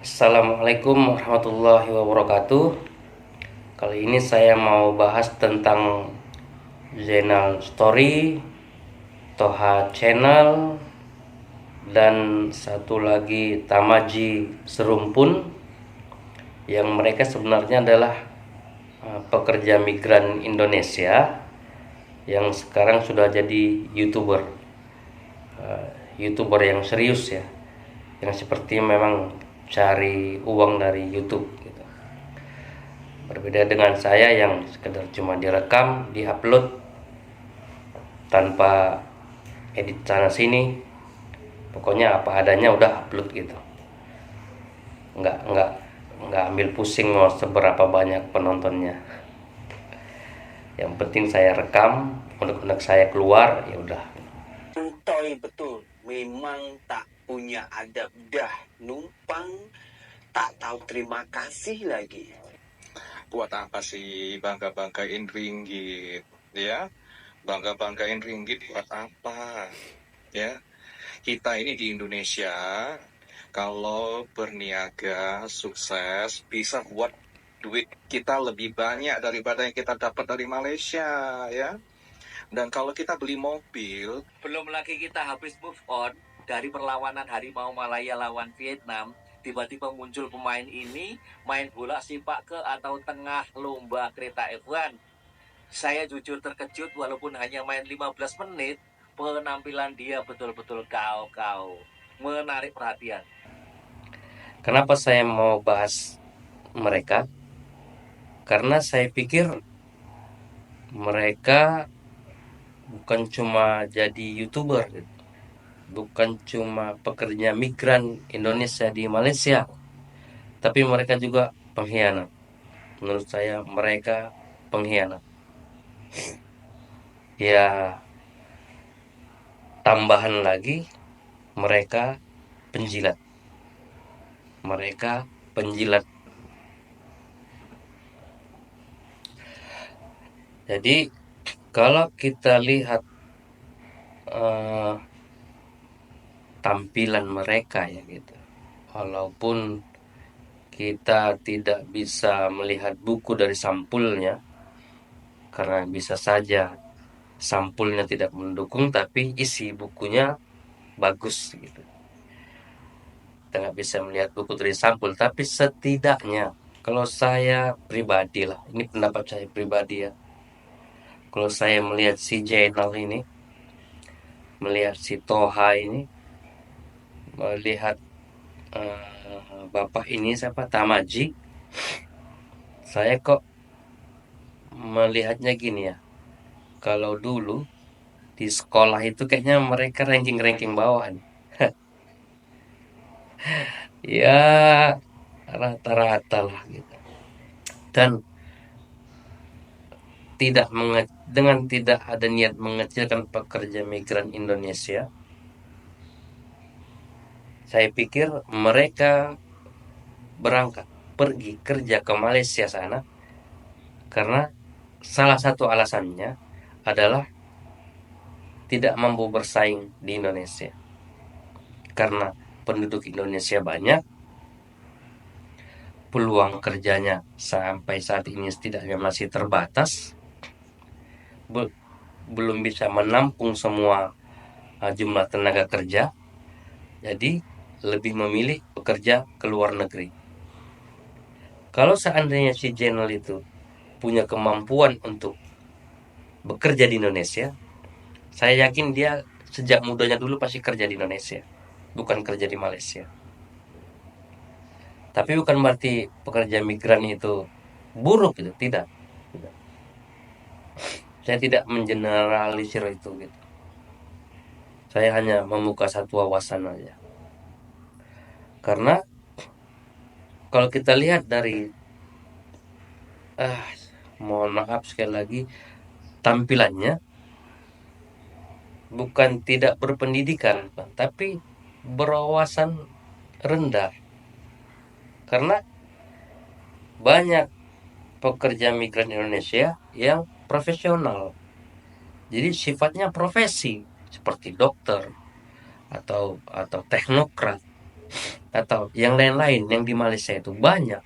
Assalamualaikum warahmatullahi wabarakatuh. Kali ini saya mau bahas tentang Zainal Story, Toha Channel, dan satu lagi Tamaji Serumpun, yang mereka sebenarnya adalah pekerja migran Indonesia yang sekarang sudah jadi YouTuber. YouTuber yang serius ya, yang seperti memang cari uang dari YouTube gitu. Berbeda dengan saya yang sekedar cuma direkam, diupload tanpa edit sana sini, pokoknya apa adanya udah upload gitu. Nggak ambil pusing mau seberapa banyak penontonnya. Yang penting saya rekam, unek-unek saya keluar, ya udah. Santoy betul, memang tak punya adab dah, numpang tak tahu terima kasih lagi. Buat apa sih bangga-banggain ringgit, ya? Bangga-banggain ringgit buat apa? Ya, kita ini di Indonesia, kalau berniaga sukses bisa buat duit kita lebih banyak daripada yang kita dapat dari Malaysia, ya. Dan kalau kita beli mobil, belum lagi kita habis move on dari perlawanan Harimau Malaya lawan Vietnam, tiba-tiba muncul pemain ini main bola sepak ke atau tengah lomba kereta F1. Saya jujur terkejut walaupun hanya main 15 menit, penampilan dia betul-betul kau-kau, menarik perhatian. Kenapa saya mau bahas mereka? Karena saya pikir mereka bukan cuma jadi YouTuber gitu, bukan cuma pekerja migran Indonesia di Malaysia, tapi mereka juga pengkhianat. Menurut saya mereka pengkhianat. Ya, tambahan lagi mereka penjilat. Mereka penjilat. Jadi kalau kita lihat eh, tampilan mereka ya gitu. Walaupun kita tidak bisa melihat buku dari sampulnya, karena bisa saja sampulnya tidak mendukung, tapi isi bukunya bagus gitu. Kita nggak bisa melihat buku dari sampul, tapi setidaknya kalau saya pribadi lah, ini pendapat saya pribadi ya. Kalau saya melihat si Jainal ini, melihat si Toha ini, melihat bapak ini siapa Tamaji, saya kok melihatnya gini ya. Kalau dulu di sekolah itu kayaknya mereka ranking-ranking bawah nih. Ya rata-rata lah gitu. Dan dengan tidak ada niat mengecilkan pekerja migran Indonesia, saya pikir mereka berangkat pergi kerja ke Malaysia sana karena salah satu alasannya adalah tidak mampu bersaing di Indonesia. Karena penduduk Indonesia banyak, peluang kerjanya sampai saat ini setidaknya masih terbatas, belum bisa menampung semua jumlah tenaga kerja, jadi lebih memilih bekerja ke luar negeri. Kalau seandainya si Jenel itu punya kemampuan untuk bekerja di Indonesia, saya yakin dia sejak mudanya dulu pasti kerja di Indonesia, bukan kerja di Malaysia. Tapi bukan berarti pekerja migran itu buruk gitu, tidak. Saya tidak mengeneralisir itu gitu. Saya hanya membuka satu wawasan aja. Karena kalau kita lihat dari mohon maaf sekali lagi, tampilannya bukan tidak berpendidikan, tapi berwawasan rendah. Karena banyak pekerja migran Indonesia yang profesional. Jadi sifatnya profesi seperti dokter atau teknokrat. atau yang lain-lain yang di Malaysia itu banyak.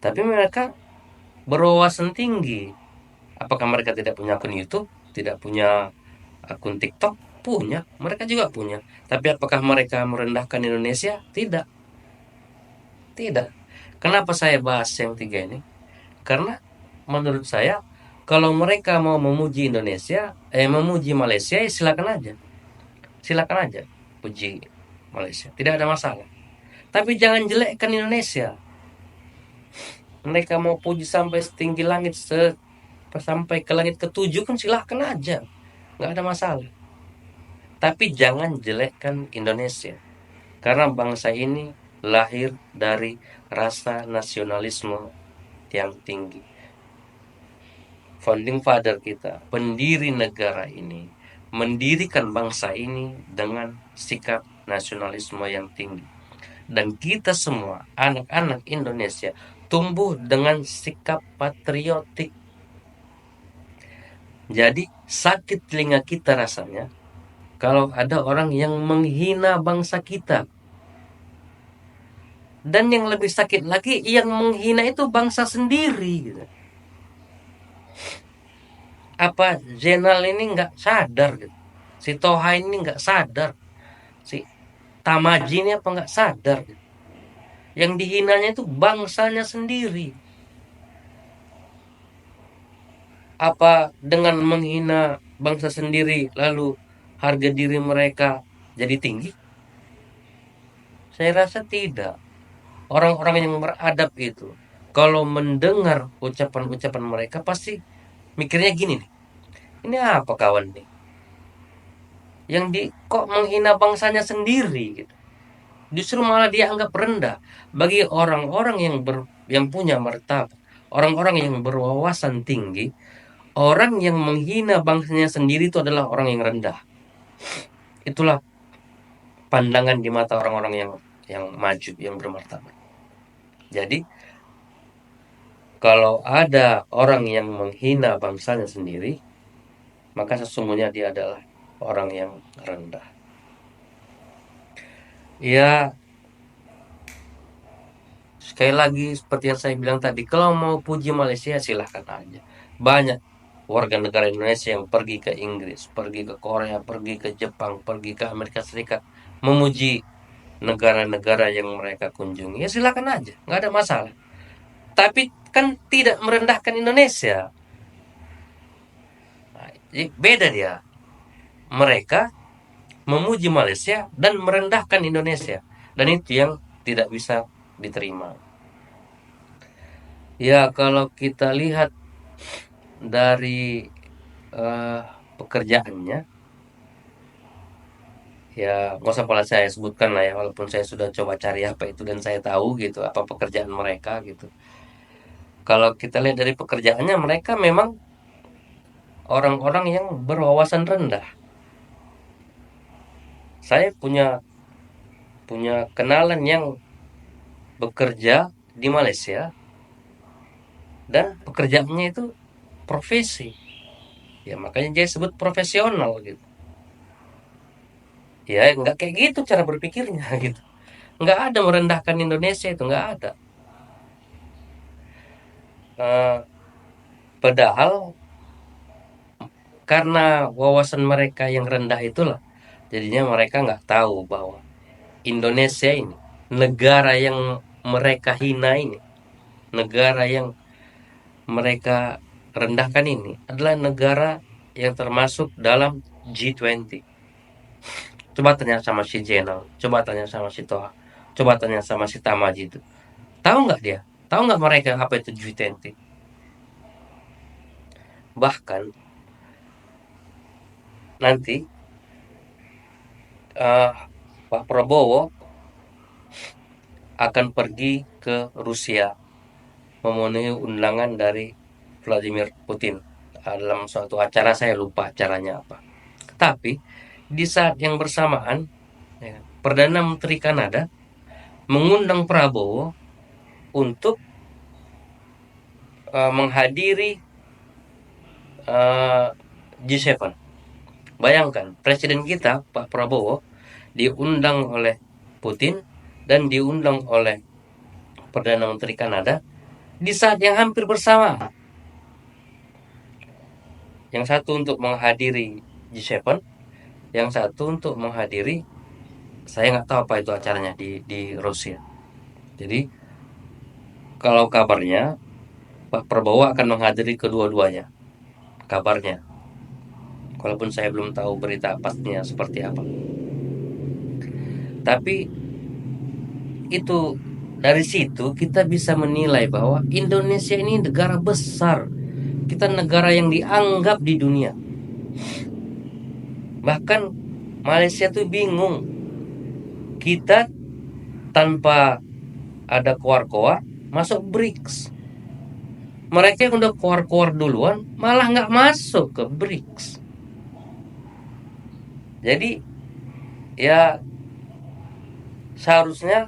Tapi mereka berwawasan tinggi. Apakah mereka tidak punya akun YouTube? Tidak punya akun TikTok? Punya, mereka juga punya. Tapi apakah mereka merendahkan Indonesia? Tidak, tidak. Kenapa saya bahas yang tiga ini? Karena menurut saya, kalau mereka mau memuji Indonesia, memuji Malaysia, ya silakan aja, puji Malaysia, tidak ada masalah. Tapi jangan jelekkan Indonesia. Mereka mau puji sampai setinggi langit, sampai ke langit ketujuh kan silahkan aja, nggak ada masalah. Tapi jangan jelekkan Indonesia, karena bangsa ini lahir dari rasa nasionalisme yang tinggi. Founding father kita, pendiri negara ini, mendirikan bangsa ini dengan sikap nasionalisme yang tinggi. Dan kita semua, anak-anak Indonesia, tumbuh dengan sikap patriotik. Jadi sakit telinga kita rasanya kalau ada orang yang menghina bangsa kita. Dan yang lebih sakit lagi, yang menghina itu bangsa sendiri gitu. Apa Jenal ini nggak sadar gitu? Si Toha ini nggak sadar, si Tamaji ini apa nggak sadar gitu? Yang dihinanya itu bangsanya sendiri. Apa dengan menghina bangsa sendiri lalu harga diri mereka jadi tinggi? Saya rasa tidak. Orang-orang yang beradab itu, kalau mendengar ucapan-ucapan mereka pasti mikirnya gini nih, ini apa kawan nih? Yang kok menghina bangsanya sendiri gitu. Justru malah dia anggap rendah. Bagi orang-orang yang punya martabat, orang-orang yang berwawasan tinggi, orang yang menghina bangsanya sendiri itu adalah orang yang rendah. Itulah pandangan di mata orang-orang yang maju, yang bermartabat. Jadi kalau ada orang yang menghina bangsanya sendiri, maka sesungguhnya dia adalah orang yang rendah. Ya, sekali lagi seperti yang saya bilang tadi, kalau mau puji Malaysia silahkan aja. Banyak warga negara Indonesia yang pergi ke Inggris, pergi ke Korea, pergi ke Jepang, pergi ke Amerika Serikat, memuji negara-negara yang mereka kunjungi. Ya silakan aja, nggak ada masalah. Tapi kan tidak merendahkan Indonesia. Nah, beda dia. Mereka memuji Malaysia dan merendahkan Indonesia. Dan itu yang tidak bisa diterima. Ya kalau kita lihat dari pekerjaannya, ya nggak usah pula saya sebutkan lah ya, walaupun saya sudah coba cari apa itu dan saya tahu gitu apa pekerjaan mereka gitu. Kalau kita lihat dari pekerjaannya, mereka memang orang-orang yang berwawasan rendah. Saya punya kenalan yang bekerja di Malaysia dan pekerjaannya itu profesi. Ya makanya dia sebut profesional gitu. Ya nggak kayak gitu cara berpikirnya gitu. Nggak ada merendahkan Indonesia, itu nggak ada. Padahal karena wawasan mereka yang rendah itulah, jadinya mereka nggak tahu bahwa Indonesia ini, negara yang mereka hina ini, negara yang mereka rendahkan ini, adalah negara yang termasuk dalam G20. Coba tanya sama si Jenal, coba tanya sama si Toha, coba tanya sama si Tamaji itu. Tahu nggak dia? Tahu nggak mereka apa itu G20? Bahkan nanti Pak Prabowo akan pergi ke Rusia memenuhi undangan dari Vladimir Putin dalam suatu acara, saya lupa acaranya apa. Tapi di saat yang bersamaan, ya, Perdana Menteri Kanada mengundang Prabowo untuk menghadiri G7. Bayangkan, presiden kita Pak Prabowo diundang oleh Putin dan diundang oleh Perdana Menteri Kanada di saat yang hampir bersama. Yang satu untuk menghadiri G7, yang satu untuk menghadiri, saya nggak tahu apa itu acaranya di Rusia. Jadi kalau kabarnya Pak Prabowo akan menghadiri kedua-duanya, kabarnya. Walaupun saya belum tahu berita pastinya seperti apa. Tapi itu dari situ kita bisa menilai bahwa Indonesia ini negara besar. Kita negara yang dianggap di dunia. Bahkan Malaysia tuh bingung. Kita tanpa ada koar-koar masuk BRICS. Mereka yang udah koar-koar duluan malah nggak masuk ke BRICS. Jadi ya seharusnya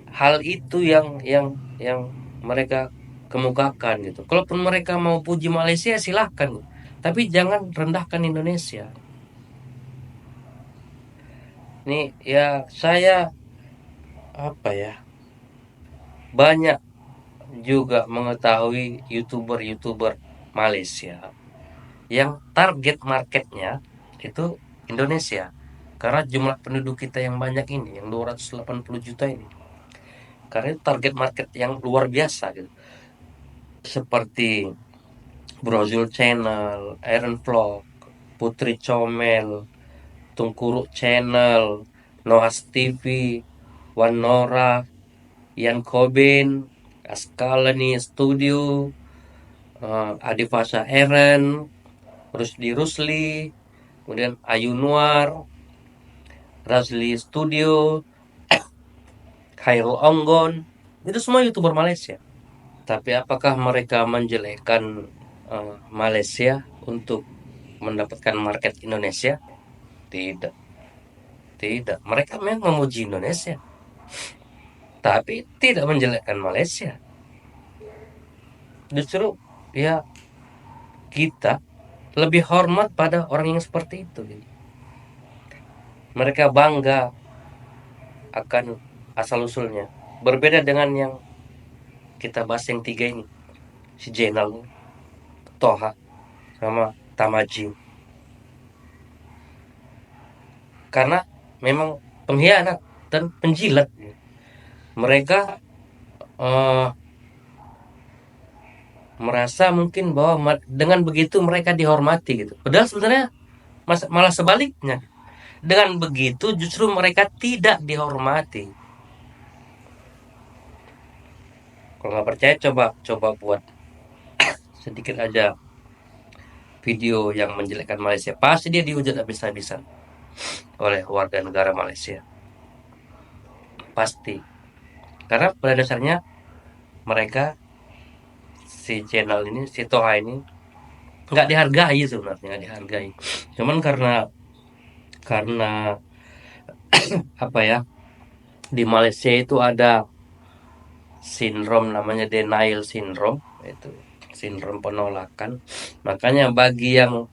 hal itu yang mereka kemukakan gitu. Kalaupun mereka mau puji Malaysia silahkan, tapi jangan rendahkan Indonesia. Nih ya saya banyak juga mengetahui YouTuber Malaysia yang target marketnya itu Indonesia. Karena jumlah penduduk kita yang banyak ini, yang 280 juta ini. Karena itu target market yang luar biasa gitu. Seperti Brozul Channel, Aaron Vlog, Putri Comel, Tungkuruk Channel, Noah's TV, Wan Nora, Ian Cobain, Askalani Studio, Adivasa Eren, Rusdi Rusli, kemudian Ayu Nuar, Razli Studio, Khairul Onggon, itu semua YouTuber Malaysia. Tapi apakah mereka menjelekkan Malaysia untuk mendapatkan market Indonesia? Tidak. Mereka memang memuji Indonesia, tapi tidak menjelekkan Malaysia. Justru ya kita lebih hormat pada orang yang seperti itu. Mereka bangga akan asal-usulnya. Berbeda dengan yang kita bahas yang tiga ini. Si Jenal, Toha, sama Tamaji. Karena memang pengkhianat dan penjilat. Mereka merasa mungkin bahwa dengan begitu mereka dihormati gitu. Padahal sebenarnya malah sebaliknya. Dengan begitu justru mereka tidak dihormati. Kalau nggak percaya coba buat sedikit aja video yang menjelekkan Malaysia. Pasti dia dihujat habis-habisan oleh warga negara Malaysia. Pasti. Karena pada dasarnya mereka, si channel ini, si Toha ini nggak dihargai sebenarnya, nggak dihargai. Cuman karena di Malaysia itu ada sindrom namanya denial syndrome, itu sindrom penolakan. Makanya bagi yang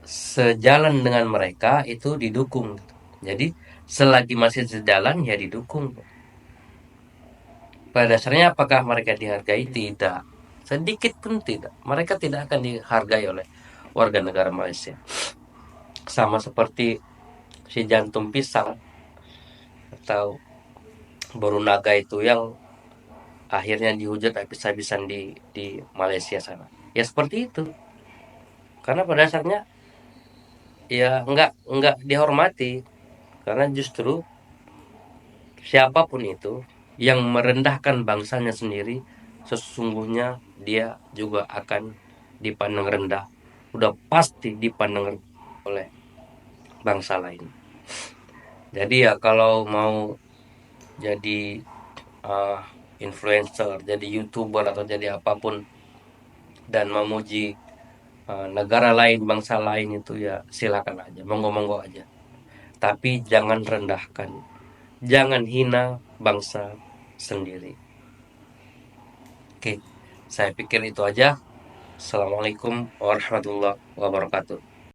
sejalan dengan mereka itu didukung. Jadi selagi masih sejalan ya didukung. Pada dasarnya apakah mereka dihargai? Tidak. Sedikit pun tidak. Mereka tidak akan dihargai oleh warga negara Malaysia. Sama seperti si jantung pisang atau Borunaga itu yang akhirnya dihujat habis-habisan di Malaysia sana. Ya seperti itu. Karena pada dasarnya ya enggak dihormati. Karena justru siapapun itu yang merendahkan bangsanya sendiri, sesungguhnya dia juga akan dipandang rendah. Udah pasti dipandang oleh bangsa lain. Jadi ya kalau mau jadi influencer, jadi YouTuber atau jadi apapun dan memuji negara lain, bangsa lain itu ya silakan aja, monggo-monggo aja. Tapi jangan rendahkan, jangan hina bangsa sendiri. Oke, saya pikir itu aja. Assalamualaikum warahmatullahi wabarakatuh.